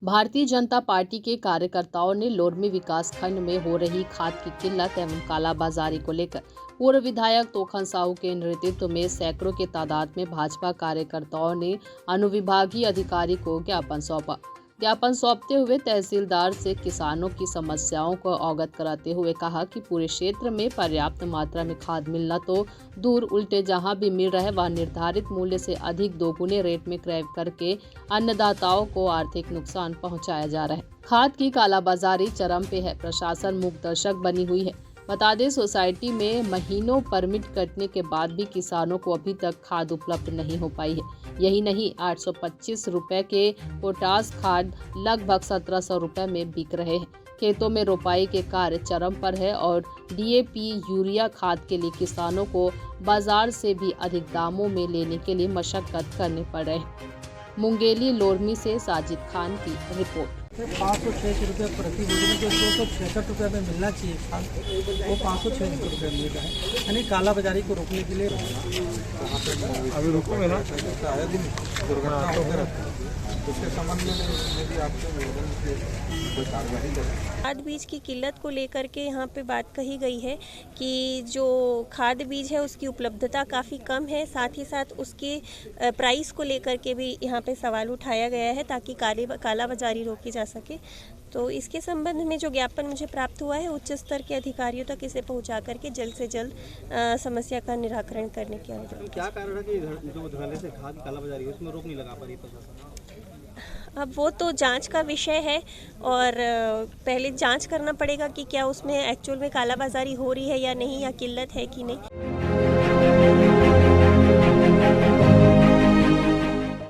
Bharatiya Janata party के कार्यकर्ताओं ने लोरमी विकास खंड में हो रही खाद की किल्लत एवं कालाबाजारी को लेकर पूर्व विधायक तोखन साहू के नेतृत्व में सैकड़ों की तादाद में भाजपा कार्यकर्ताओं ने अनुविभागीय अधिकारी को ज्ञापन सौंपा। ज्ञापन सौंपते हुए तहसीलदार से किसानों की समस्याओं को अवगत कराते हुए कहा कि पूरे क्षेत्र में पर्याप्त मात्रा में खाद मिलना तो दूर, उल्टे जहां भी मिल रहा है वह निर्धारित मूल्य से अधिक दोगुने रेट में क्रय करके अन्नदाताओं को आर्थिक नुकसान पहुंचाया जा रहा है। खाद की कालाबाजारी चरम पे है, प्रशासन मूक दर्शक बनी हुई है। बता दें, सोसाइटी में महीनों परमिट कटने के बाद भी किसानों को अभी तक खाद उपलब्ध नहीं हो पाई है। यही नहीं, 825 रुपए के पोटास खाद लगभग 1700 रुपए में बिक रहे हैं। खेतों में रोपाई के कार्य चरम पर है और डीएपी यूरिया खाद के लिए किसानों को बाजार से भी अधिक दामों में लेने के लिए मशक्कत करने पड़ रहे हैं। मुंगेली लोरमी से साजिद खान की रिपोर्ट। 566 रुपये प्रति बोरी जो 266 रुपये में मिलना चाहिए खाद, वो 566 रुपये मिल रहा है। यानी काला बाजारी को रोकने के लिए अभी रुको ना, दुर्घटना वगैरह उसके संबंध में भी आपको कोई कार्रवाई करें। खाद बीज की किल्लत को लेकर के यहाँ पे बात कही गई है कि जो खाद बीज है उसकी उपलब्धता काफ़ी कम है, साथ ही साथ उसके प्राइस को लेकर के भी यहाँ पे सवाल उठाया गया है ताकि काला बाजारी रोकी जा सके। तो इसके संबंध में जो ज्ञापन मुझे प्राप्त हुआ है उच्च स्तर के अधिकारियों तक इसे पहुँचा करके जल्द से जल्द समस्या का निराकरण करने की अनुरोध। क्या कारण है कि जो धरने से खाद काला बाजारी है उसमें रोक नहीं लगा पा रही प्रशासन? अब वो तो जांच का विषय है और पहले जांच करना पड़ेगा कि क्या उसमें एक्चुअल में कालाबाजारी हो रही है या नहीं, या किल्लत है कि नहीं।